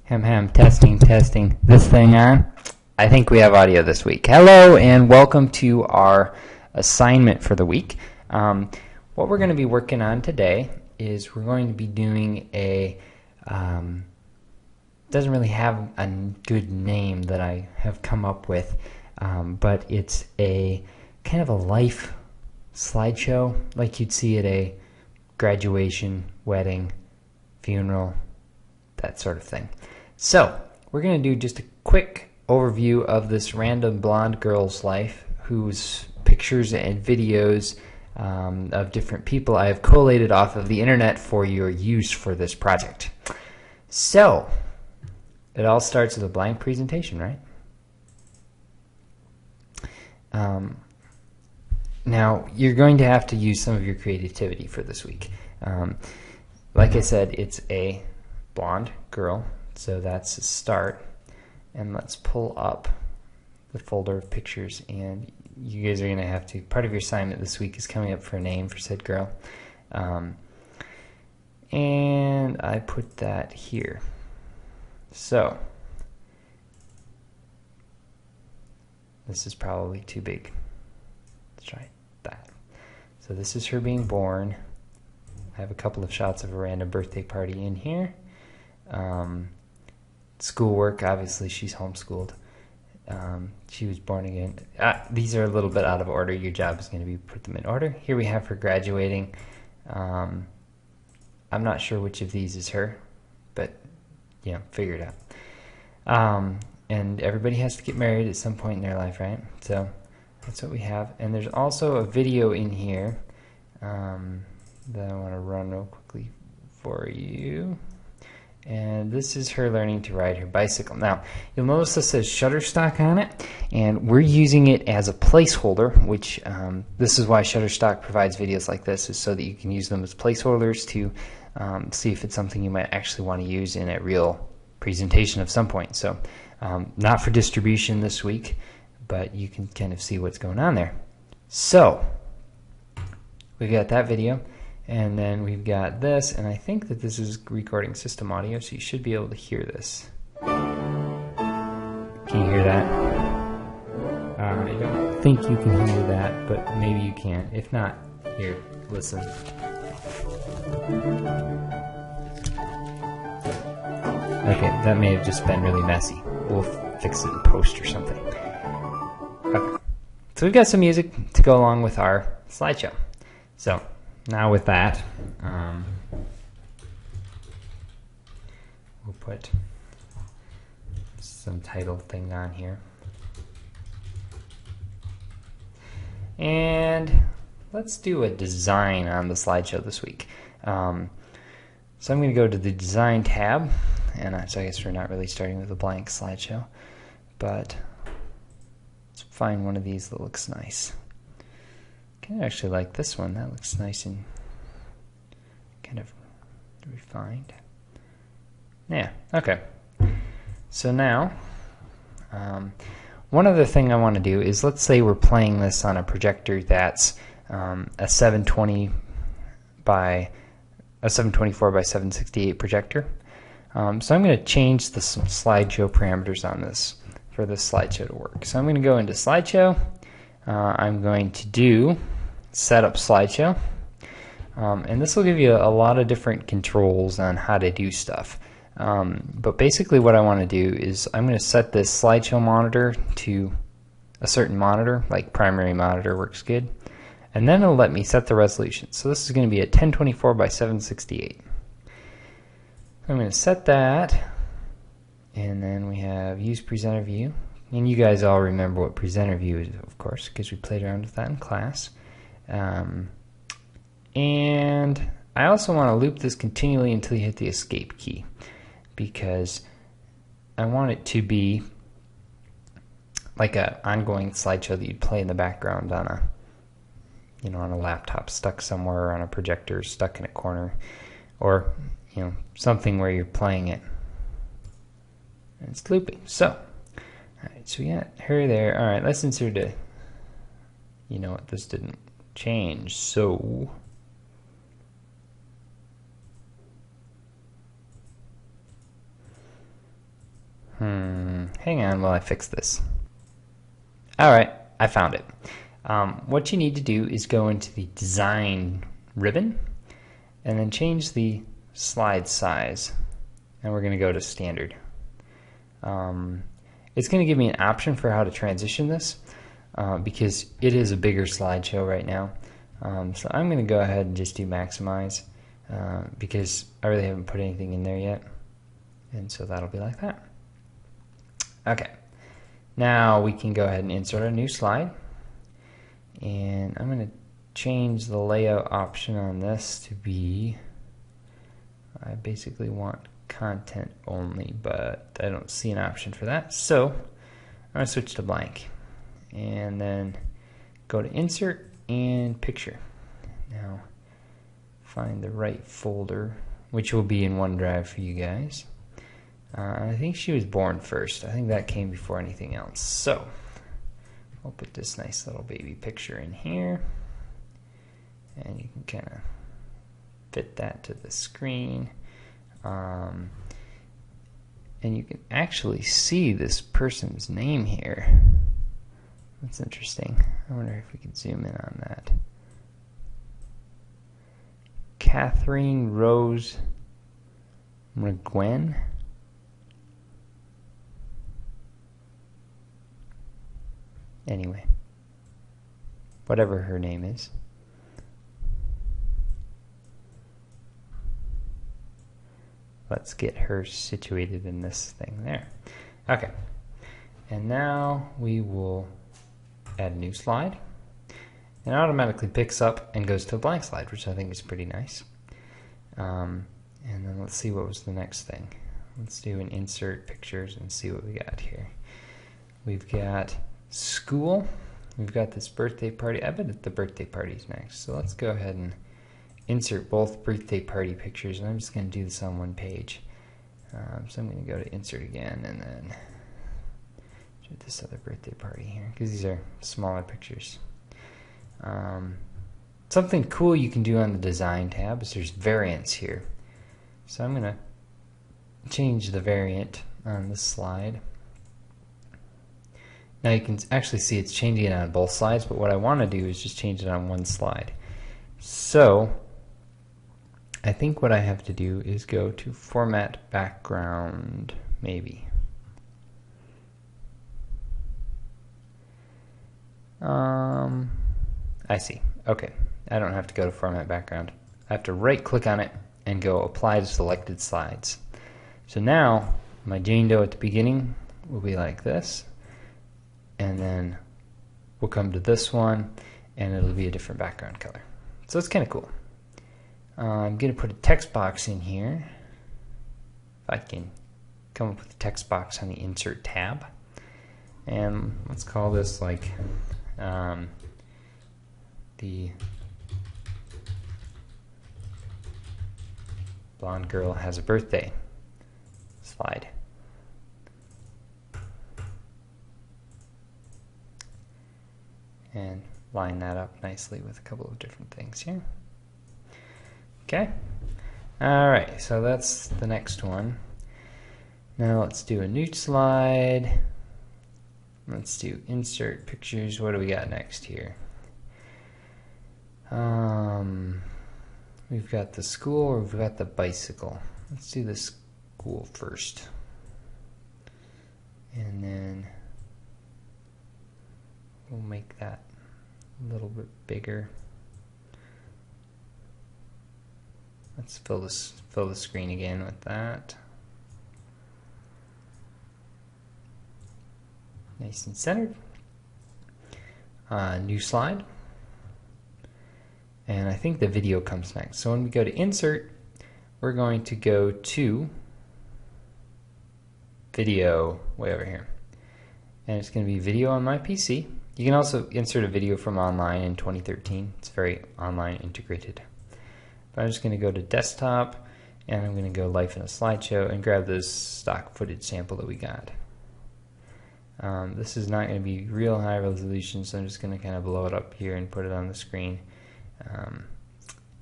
Testing this thing on. I think we have audio this week. Hello and welcome to our assignment for the week. What we're going to be working on today is we're going to be doing a, doesn't really have a good name that I have come up with, but it's a kind of a life slideshow like you'd see at a graduation, wedding, funeral, that sort of thing. So we're going to do just a quick overview of this random blonde girl's life whose pictures and videos of different people I have collated off of the internet for your use for this project. So it all starts with a blank presentation, right? Now you're going to have to use some of your creativity for this week. Like I said, it's a blonde girl, so that's a start. And let's pull up the folder of pictures, and you guys are going to have to, part of your assignment this week is coming up for a name for said girl. And I put that here. So this is probably too big. Let's try that. So this is her being born. I have a couple of shots of a random birthday party in here. Schoolwork, obviously she's homeschooled. She was born again. These are a little bit out of order. Your job is going to be put them in order. Here we have her graduating. I'm not sure which of these is her, but figure it out. And everybody has to get married at some point in their life, right? So that's what we have. And there's also a video in here that I want to run real quickly for you. And this is her learning to ride her bicycle. Now, you'll notice this says Shutterstock on it, and we're using it as a placeholder, which this is why Shutterstock provides videos like this, is so that you can use them as placeholders to see if it's something you might actually want to use in a real presentation of some point. So not for distribution this week, but you can kind of see what's going on there. So we've got that video. And then we've got this, and I think that this is recording system audio, so you should be able to hear this. Can you hear that? I don't think you can hear that, but maybe you can. If not, here, listen. Okay, that may have just been really messy. We'll fix it in post or something. Okay, so we've got some music to go along with our slideshow. So now with that, we'll put some title thing on here. And let's do a design on the slideshow this week. So I'm going to go to the design tab, and so I guess we're not really starting with a blank slideshow, but let's find one of these that looks nice. I actually like this one. That looks nice and kind of refined. Yeah, okay. So now, one other thing I want to do is, let's say we're playing this on a projector that's a 720 by a 724 by 768 projector. So I'm going to change the slideshow parameters on this for this slideshow to work. So I'm going to go into slideshow. I'm going to do setup slideshow, and this will give you a lot of different controls on how to do stuff, but basically what I want to do is I'm going to set this slideshow monitor to a certain monitor, like primary monitor works good, and then it'll let me set the resolution. So this is going to be a 1024 by 768. I'm going to set that, and then we have use presenter view, and you guys all remember what presenter view is, of course, because we played around with that in class. And I also want to loop this continually until you hit the escape key, because I want it to be like an ongoing slideshow that you'd play in the background on a, on a laptop stuck somewhere, or on a projector stuck in a corner, or something where you're playing it and it's looping. So alright, so we got her there. Alright, let's insert a, what, this didn't change, so Hang on while I fix this. Alright, I found it. What you need to do is go into the design ribbon and then change the slide size, and we're going to go to standard. It's going to give me an option for how to transition this because it is a bigger slideshow right now. So I'm going to go ahead and just do maximize because I really haven't put anything in there yet, and so that'll be like that. Okay, now we can go ahead and insert a new slide, and I'm going to change the layout option on this to be, I basically want content only, but I don't see an option for that, so I'm going to switch to blank and then go to insert and picture. Now find the right folder, which will be in OneDrive for you guys. I think she was born first. I think that came before anything else. So I'll put this nice little baby picture in here, and you can kind of fit that to the screen. And you can actually see this person's name here. That's interesting. I wonder if we can zoom in on that. Catherine Rose McGwen. Anyway, whatever her name is. Let's get her situated in this thing there. Okay, and now we will add a new slide. And it automatically picks up and goes to a blank slide, which I think is pretty nice. And then let's see what was the next thing. Let's do an insert pictures and see what we got here. We've got school. We've got this birthday party. I bet the birthday party's next. So let's go ahead and insert both birthday party pictures, and I'm just going to do this on one page. So I'm going to go to insert again and then do this other birthday party here because these are smaller pictures. Something cool you can do on the design tab is there's variants here. So I'm going to change the variant on this slide. Now you can actually see it's changing it on both slides, but what I want to do is just change it on one slide. So I think what I have to do is go to format background, maybe. I see. Okay, I don't have to go to format background. I have to right click on it and go apply to selected slides. So now my Jane Doe at the beginning will be like this, and then we'll come to this one and it'll be a different background color. So it's kind of cool. I'm going to put a text box in here. If I can come up with a text box on the insert tab, and let's call this like the blonde girl has a birthday slide. And line that up nicely with a couple of different things here. Okay. Alright, so that's the next one. Now let's do a new slide. Let's do insert pictures. What do we got next here? We've got the school, or we've got the bicycle. Let's do the school first. And then we'll make that a little bit bigger. Let's fill the screen again with that. Nice and centered. New slide. And I think the video comes next. So when we go to insert, we're going to go to video way over here. And it's going to be video on my PC. You can also insert a video from online in 2013. It's very online integrated. But I'm just going to go to desktop, and I'm going to go life in a slideshow and grab this stock footage sample that we got. This is not going to be real high resolution, so I'm just going to kind of blow it up here and put it on the screen.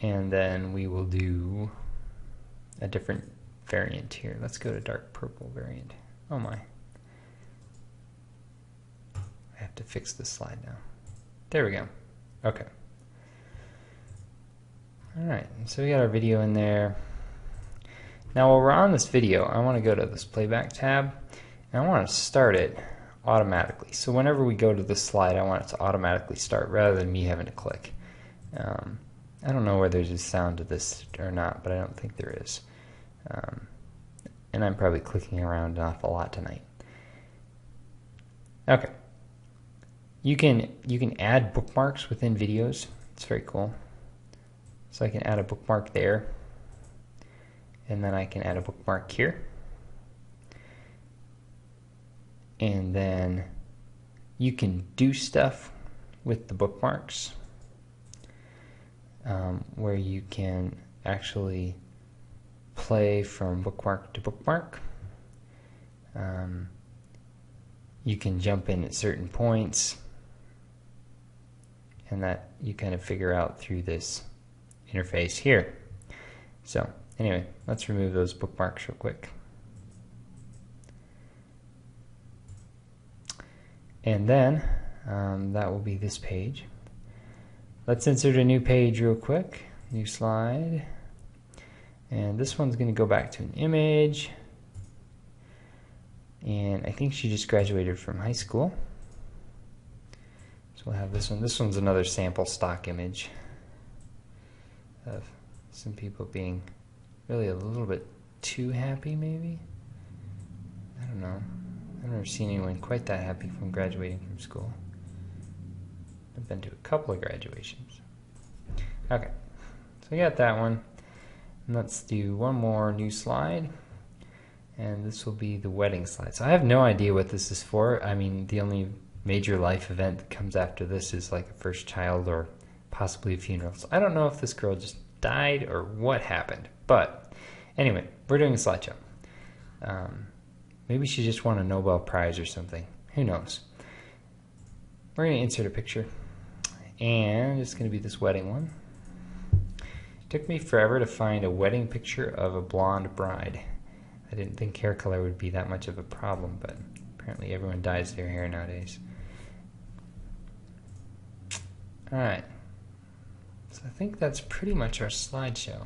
And then we will do a different variant here. Let's go to dark purple variant. Oh my. to fix this slide now. There we go. Okay. Alright, so we got our video in there. Now while we're on this video, I want to go to this playback tab, and I want to start it automatically. So whenever we go to this slide, I want it to automatically start rather than me having to click. I don't know whether there's a sound to this or not, but I don't think there is. And I'm probably clicking around an awful lot tonight. Okay. You can add bookmarks within videos. It's very cool. So I can add a bookmark there, and then I can add a bookmark here. And then you can do stuff with the bookmarks where you can actually play from bookmark to bookmark. You can jump in at certain points, and that you kind of figure out through this interface here. So anyway, let's remove those bookmarks real quick. And then that will be this page. Let's insert a new page real quick, new slide. And this one's going to go back to an image. And I think she just graduated from high school. So we'll have this one. This one's another sample stock image of some people being really a little bit too happy, maybe? I don't know. I've never seen anyone quite that happy from graduating from school. I've been to a couple of graduations. Okay, so we got that one. And let's do one more new slide. And this will be the wedding slide. So I have no idea what this is for. I mean, the only major life event that comes after this is like a first child or possibly a funeral. So I don't know if this girl just died or what happened. But anyway, we're doing a slideshow. Maybe she just won a Nobel Prize or something. Who knows? We're going to insert a picture. And it's going to be this wedding one. It took me forever to find a wedding picture of a blonde bride. I didn't think hair color would be that much of a problem, but apparently everyone dyes their hair nowadays. Alright. So I think that's pretty much our slideshow.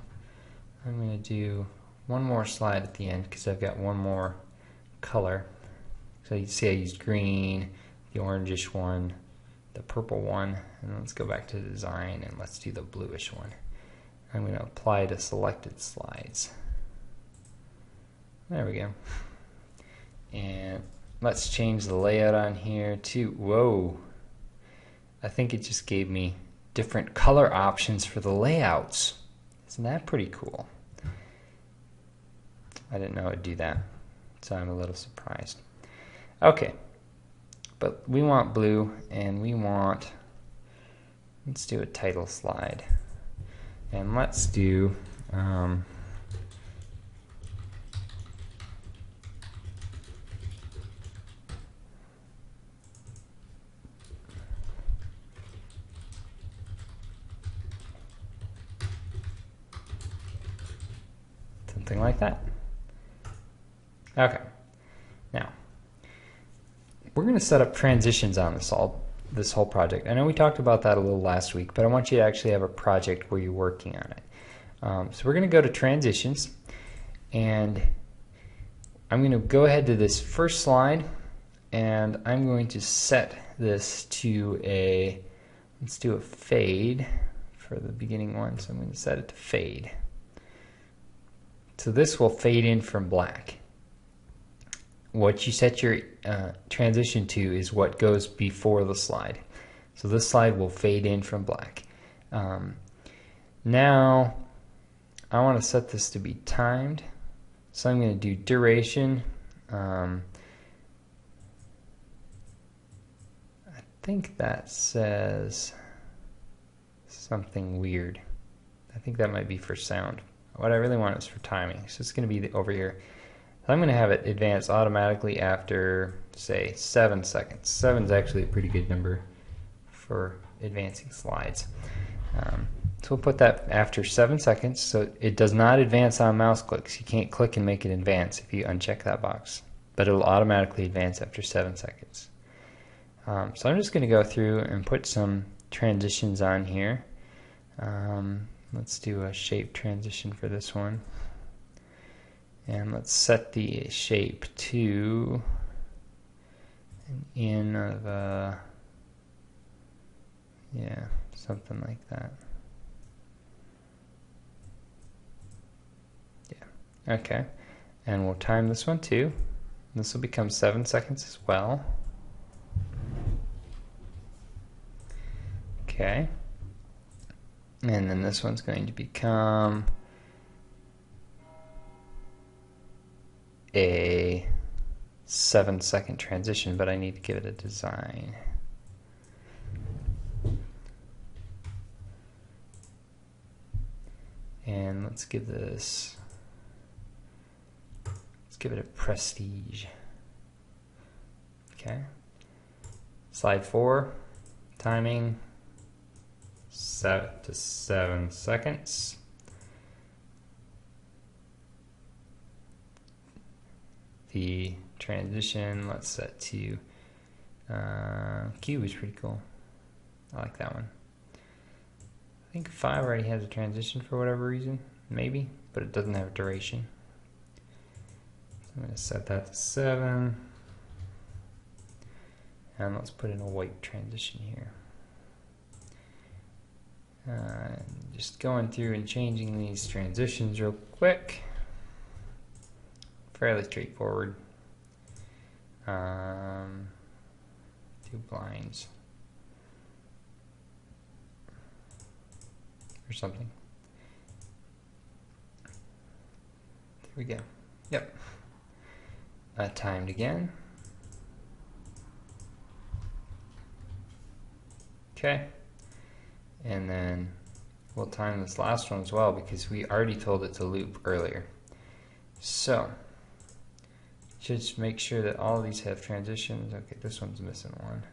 I'm going to do one more slide at the end because I've got one more color. So you see I used green, the orangish one, the purple one, and let's go back to design and let's do the bluish one. I'm going to apply to selected slides. There we go. And let's change the layout on here to, whoa, I think it just gave me different color options for the layouts. Isn't that pretty cool? I didn't know it would do that, so I'm a little surprised. Okay, but we want blue, and we want, let's do a title slide. And let's do, something like that. Okay, now we're going to set up transitions on this whole project. I know we talked about that a little last week, but I want you to actually have a project where you're working on it. So we're going to go to transitions, and I'm going to go ahead to this first slide, and I'm going to set this to a, let's do a fade for the beginning one. So I'm going to set it to fade. So this will fade in from black. What you set your transition to is what goes before the slide. So this slide will fade in from black. Now I want to set this to be timed. So I'm going to do duration. I think that says something weird. I think that might be for sound. What I really want is for timing. So it's going to be over here. I'm going to have it advance automatically after, say, 7 seconds. 7 is actually a pretty good number for advancing slides. So we'll put that after 7 seconds. So it does not advance on mouse clicks. You can't click and make it advance if you uncheck that box. But it will automatically advance after 7 seconds. So I'm just going to go through and put some transitions on here. Let's do a shape transition for this one. And let's set the shape to an in of yeah, something like that. Yeah, okay. And we'll time this one too. This will become 7 seconds as well. Okay. And then this one's going to become a 7-second transition, but I need to give it a design. And let's give it a prestige. Okay. Slide 4, timing set to 7 seconds. The transition, let's set to cube is pretty cool. I like that one. I think 5 already has a transition for whatever reason, maybe, but it doesn't have a duration. So I'm going to set that to 7. And let's put in a white transition here. Just going through and changing these transitions real quick. Fairly straightforward. 2 blinds or something. There we go. Yep. Timed again. Okay. And then we'll time this last one as well because we already told it to loop earlier. So just make sure that all of these have transitions. Okay, this one's missing one.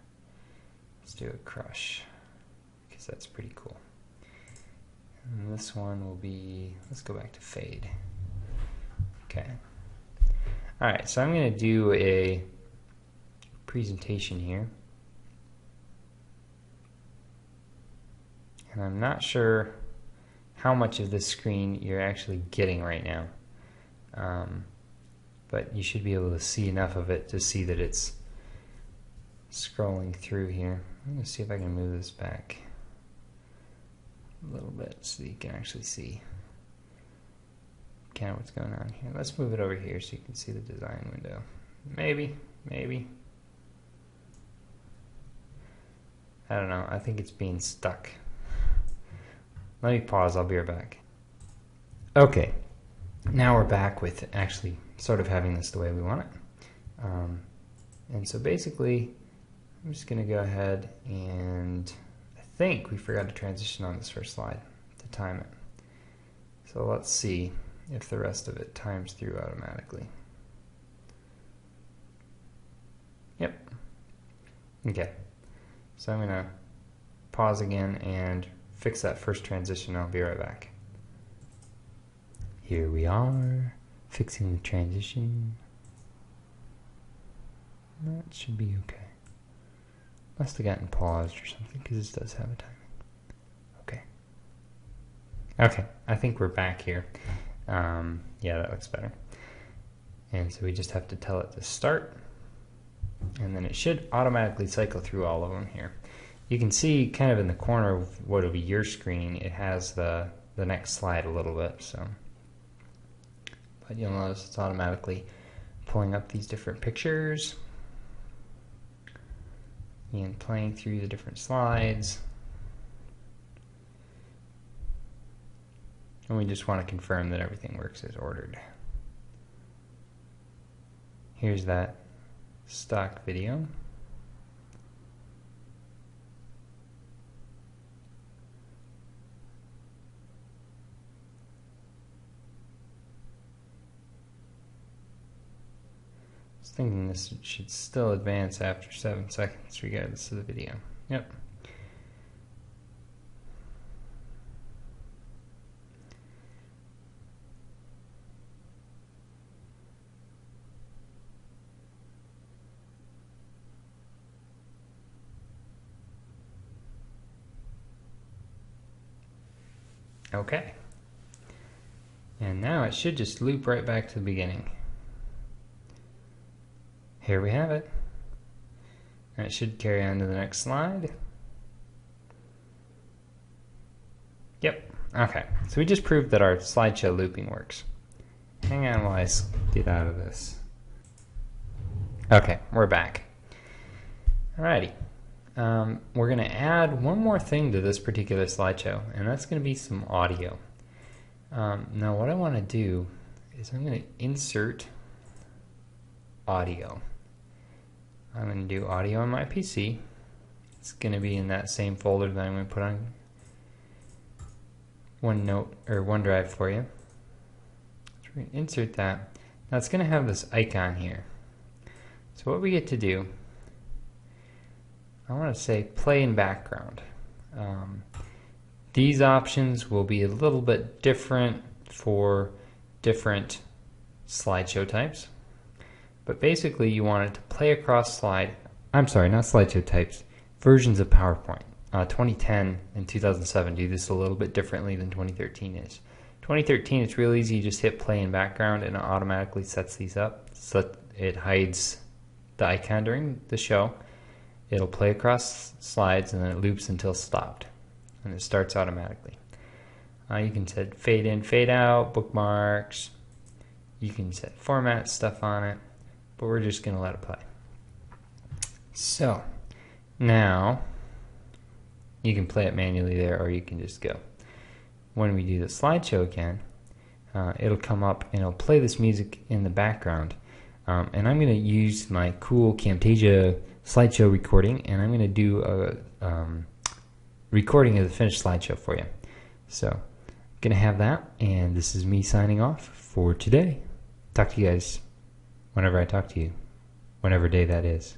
Let's do a crush because that's pretty cool. And this one will be, let's go back to fade. Okay. Alright, so I'm going to do a presentation here. And I'm not sure how much of this screen you're actually getting right now. But you should be able to see enough of it to see that it's scrolling through here. I'm going to see if I can move this back a little bit so you can actually see kind of what's going on here. Let's move it over here so you can see the design window. Maybe. I don't know. I think it's being stuck. Let me pause. I'll be right back. Okay. Now we're back with actually sort of having this the way we want it. And so basically, I'm just going to go ahead and I think we forgot to transition on this first slide to time it. So let's see if the rest of it times through automatically. Yep. Okay. So I'm going to pause again and fix that first transition. I'll be right back. Here we are, fixing the transition. That should be okay. Must have gotten paused or something because this does have a timing. Okay. Okay, I think we're back here. Yeah, that looks better. And so we just have to tell it to start. And then it should automatically cycle through all of them here. You can see kind of in the corner of what will be your screen, it has the next slide a little bit. So, but you'll notice it's automatically pulling up these different pictures and playing through the different slides. And we just want to confirm that everything works as ordered. Here's that stock video. I was thinking this should still advance after 7 seconds regardless of the video. Yep. Okay. And now it should just loop right back to the beginning. Here we have it. And it should carry on to the next slide. Yep. Okay. So we just proved that our slideshow looping works. Hang on while I get out of this. Okay, we're back. Alrighty. We're going to add one more thing to this particular slideshow, and that's going to be some audio. Now what I want to do is I'm going to insert audio. I'm going to do audio on my PC. It's going to be in that same folder that I'm going to put on OneNote or OneDrive for you. So we're going to insert that. Now it's going to have this icon here. So what we get to do, I want to say play in background. These options will be a little bit different for different slideshow types. But basically you want it to play across not slideshow types, versions of PowerPoint. 2010 and 2007 do this a little bit differently than 2013 is. 2013, it's real easy. You just hit play in background and it automatically sets these up. So it hides the icon during the show. It'll play across slides and then it loops until stopped. And it starts automatically. You can set fade in, fade out, bookmarks. You can set format stuff on it. But we're just going to let it play. So now you can play it manually there, or you can just go. When we do the slideshow again, it'll come up and it'll play this music in the background. And I'm going to use my cool Camtasia slideshow recording, and I'm going to do a recording of the finished slideshow for you. So I'm going to have that, and this is me signing off for today. Talk to you guys whenever I talk to you, whatever day that is.